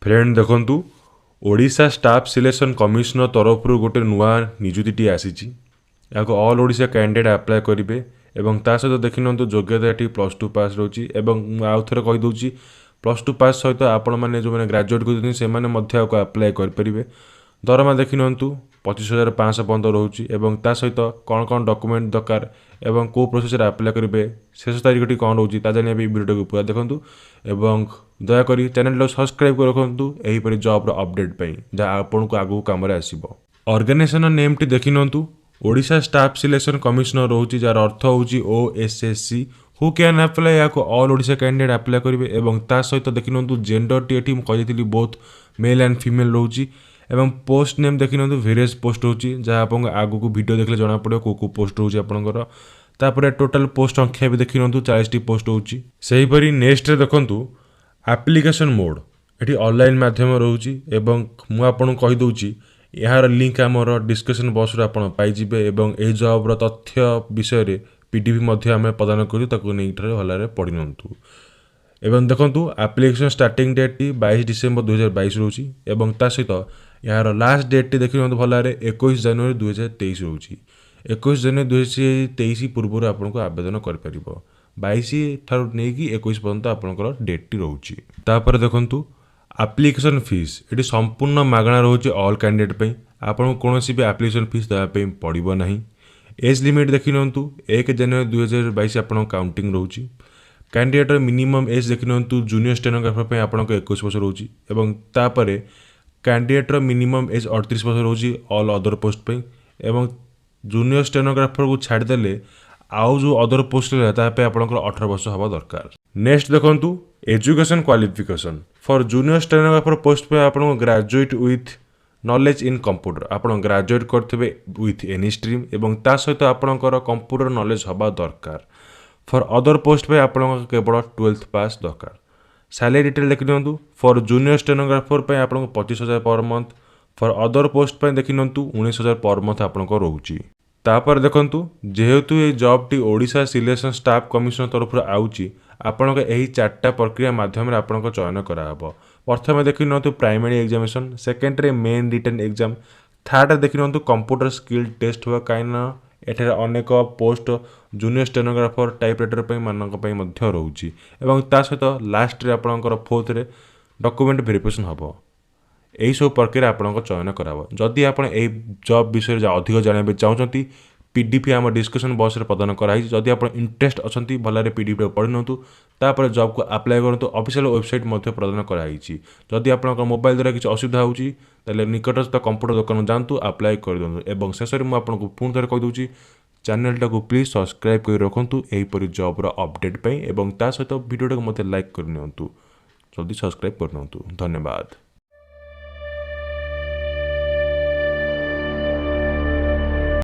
Friend देखंतु Odisha staff selection commission तरफ गोटे नुआ निजुति आसी ऑल ओडिशा कैंडिडेट अप्लाई करेंगे एवं ता सहित देखि नियंतु योग्यता +2 पास रोची एवं आउ थे कहीदे +2 पास सहित आपण मैंने जो मैंने ग्राजुएट कर अप्लाई करेंगे। दरमा देखि नियंतु 25,500 पर्यंत रोचे एवं ता सहित कौन कौन डॉक्यूमेंट दरकार एवं को प्रोसेस अप्लाई करेंगे शेष तारीख कौन रोचे जानिए वीडियो को पूरा देखूँ एवं दयाकोरी चैनल सब्सक्राइब कर रखुँ यहीपरि जॉब अपडेट पे जहाँ आपन को आगू कम आसो। ऑर्गेनाइजेशन नेम टी देखि नियंतु ओडिशा स्टाफ सिलेक्शन कमिशनर रोची जार अर्थ होची OSSC हु कैन अप्लाई या ऑल ओडिशा कैंडिडेट अप्लाई करेंगे एवं ता सहित देखि नियंतु जेंडर टी एठी कही बोथ मेल एंड फीमेल रोची एवं पोस्ट नेम देखि नियंतु वेरियस पोस्ट होची जहाँ आपन आगू को वीडियो देखले जना पड़े को पोस्ट होची आपनकर तापरे टोटल पोस्ट संख्या भी देखि नियंतु 40 टी पोस्ट होची। सही परी नेक्स्ट रे देखंतु एप्लिकेशन मोड ये ऑनलाइन माध्यम रोची एवं मु आपन कहि दउची यार लिंक आमर डिस्कशन बॉक्स रे आपन पाइजिबे एवं ए जॉब रो तथ्य विषय रे पीडीएफ मध्य आमे प्रदान करू ताको नै इठरे हलारे पढि नंतु एवं देखंतु एप्लिकेशन स्टार्टिंग डेट 22 डिसेंबर 2022 रोची एवं ता सहित यार लास्ट डेट देखि नंतु भलारे 21 जनवरी 2023 रोची 21 जनवरी 2023 पूर्व आपन को आवेदन कर परिबो 22 ठार नेकी 21 पर्यंत आपनकर डेट टी रोची। तापर देखंतु एप्लिकेशन फीस ये संपूर्ण मागणा रोचे ऑल कैंडिडेट पे आपन कोनोसी भी एप्लिकेशन फीस देबा पे पड़िबो नाही। एज लिमिट देखि नंतु 1 जनवरी 2022 आपन काउंटिंग रोची। कैंडिडेट मिनिमम एज देखि नंतु जूनियर स्टेनोग्राफर पे आपन को 21 वर्ष रोची एवं तापरे कैंडिडेट मिनिमम एज 38 वर्ष रोची ऑल अदर पोस्ट पे एवं जूनियर स्टेनोग्राफर को छाड़ देले आउ जो अदर पोस्ट रहता है आपनकर 18 वर्ष हवा दरकार। नेक्स्ट देखंतु education qualification for junior stenographer post पे आपन graduate with knowledge in computer आपन ग्रेजुएट करथिबे विथ एनी स्ट्रीम एवं ता सहित आपनकर कंप्यूटर नॉलेज हवा दरकार। फॉर अदर पोस्ट पे आपन केवल 12th पास दरकार। सैलरी डिटेल देखि नियंतु फॉर जूनियर स्टेनोग्राफर पे आपन 25,000 per month for other post पे देखि नियंतु 19,000 पर मंथ आपन को रहउची। तापर देखंतु जेहेतु ये job T Odisha selection staff commission तरफ आउची आपन के एही 4टा प्रक्रिया माध्यम रे आपन को चयन कराबो। प्रथम देखि नंतु प्राइमरी एग्जामिनेशन सेकेंड रे मेन रिटन एग्जाम थर्ड देखि नंतु कंप्यूटर स्किल टेस्ट हुआ काइना एठे अनेक पोस्ट जूनियर स्टेनोग्राफर टाइपराइटर पे मानक पे मध्य रहउची एवं ता सहित लास्ट रे आपनकर फोर्थ रे डॉक्यूमेंट वेरिफिकेशन हबो। यही सब प्रक्रिया आपन चयन कराबो। जदि आपन ए जॉब विषय अधिक जानबे चाहते पीडीएफ आम डिस्कशन बॉक्स रे प्रदान कराई जदि आपन इंटरेस्ट अछंती भलारे पीडीएफ पढ़ि नंतु तापर जॉब को अप्लाई करंतु ऑफिशियल वेबसाइट मध्य प्रदान कराई जदि आपन मोबाइल द्वारा किसी असुविधा होची ताले निकटस्थ कंप्यूटर दुकान जानतु अप्लाई कर दंतु एवं शेष में आपन को पुन थरे कहि दउची चैनल टा को प्लीज सब्सक्राइब कर रखंतु एही परि जॉब रो अपडेट पे एवं ता सहित वीडियो टा को मते लाइक कर नियंतु जल्दी सब्सक्राइब कर नियंतु। धन्यवाद।